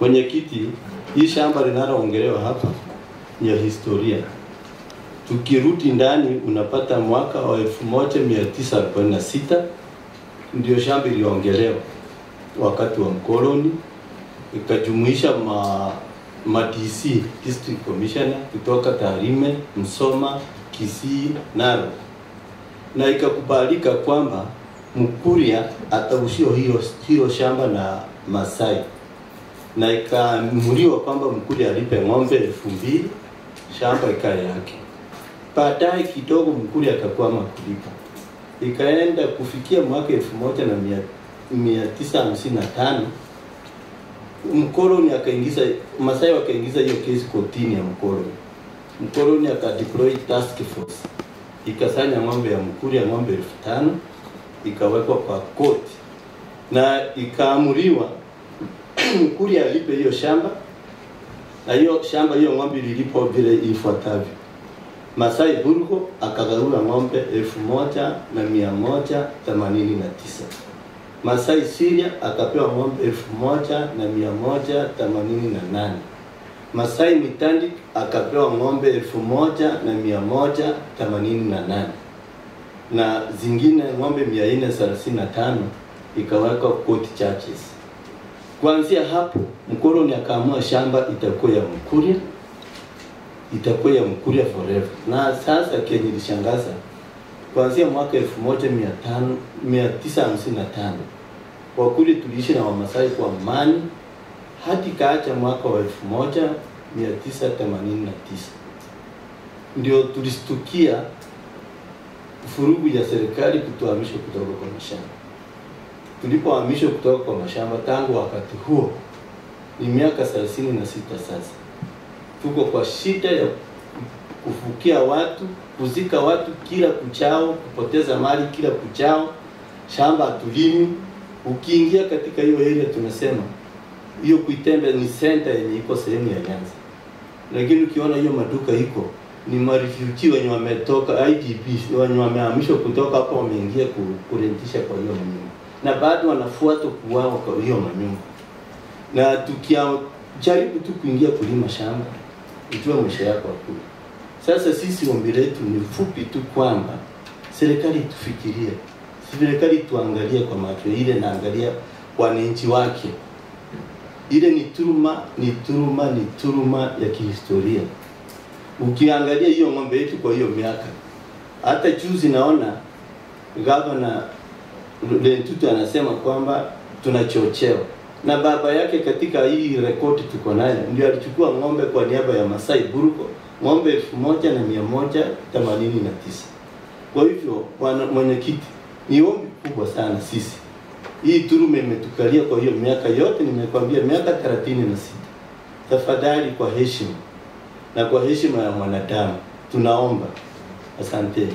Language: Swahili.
Mwenyekiti, hii shamba linaloongelewa hapa ni ya historia. Tukirudi ndani unapata mwaka wa 1946 ndio shamba iliongelewa wakati wa mkoloni, ikajumuisha DC district commissioner kutoka Tarime, Msoma, Kisii, Narok, na ikakubalika kwamba Mkuria ataushiwa hiyo shamba na Masai, na ikaamuriwa kwamba Mkuria alipe ng'ombe 2000, shamba ikae yake. Baadaye kidogo Mkuria akakwama kulipa, ikaenda kufikia mwaka 1955 mkoloni akaingiza, Masai wakaingiza hiyo kesi kotini ya mkoloni. Mkoloni akadeploy task force, ikasanya ng'ombe ya Mkuria ng'ombe 5000, ikawekwa kwa koti na ikaamuriwa Mkuria alipe hiyo shamba, na hiyo shamba hiyo ng'ombe ililipo vile ifuatavyo. Masai Burgo akagaula ng'ombe 1189. Masai Siria akapewa ng'ombe 1188. Masai Mitandi akapewa ng'ombe 1188. Na zingine ng'ombe 435 ikawekwa court charges. Kuanzia hapo mkoloni akaamua shamba itakuwa ya Mkuria, itakuwa ya Mkuria forever. Na sasa kenye ilishangaza, kuanzia mwaka 1955 Wakuria tuliishi na Wamasai kwa amani hadi kaacha mwaka wa 1989 ndio tulistukia furugu ya serikali kutuhamisha kutoka kwa mashamba. Tulipohamishwa kutoka kwa mashamba, tangu wakati huo ni miaka 36 sasa. Tuko kwa shida ya kufukia watu, kuzika watu kila kuchao, kupoteza mali kila kuchao, shamba hatulimi. Ukiingia katika hiyo area tunasema hiyo Kuitembe ni center yenye iko sehemu ya Nyanza. Lakini ukiona hiyo maduka iko ni marefugee wenye wametoka IDP, wenye wamehamishwa kutoka hapo wameingia kurentisha kwa hiyo manyumba. Na bado wanafuata kuwao kwa hiyo manyumba. Na tukiajaribu tu kuingia kulima shamba, ujue maisha yako hakuna. Sasa sisi ombi letu ni fupi tu kwamba serikali tufikirie. Serikali tuangalie kwa macho ile, na angalia wananchi wake. Ile ni turuma ya kihistoria. Ukiangalia hiyo ng'ombe yetu kwa hiyo miaka, hata juzi naona Governor Lentutu anasema kwamba tunachochewa. Na baba yake katika hii rekodi tuko nayo ndio alichukua ng'ombe kwa niaba ya Masai Burgo, ng'ombe 1189. Kwa hivyo bwana mwenyekiti, ni ombi kubwa sana sisi. Hii turume imetukalia kwa hiyo miaka yote, nimekwambia miaka 36. Tafadhali kwa heshima na kwa heshima ya mwanadamu tunaomba. Asante.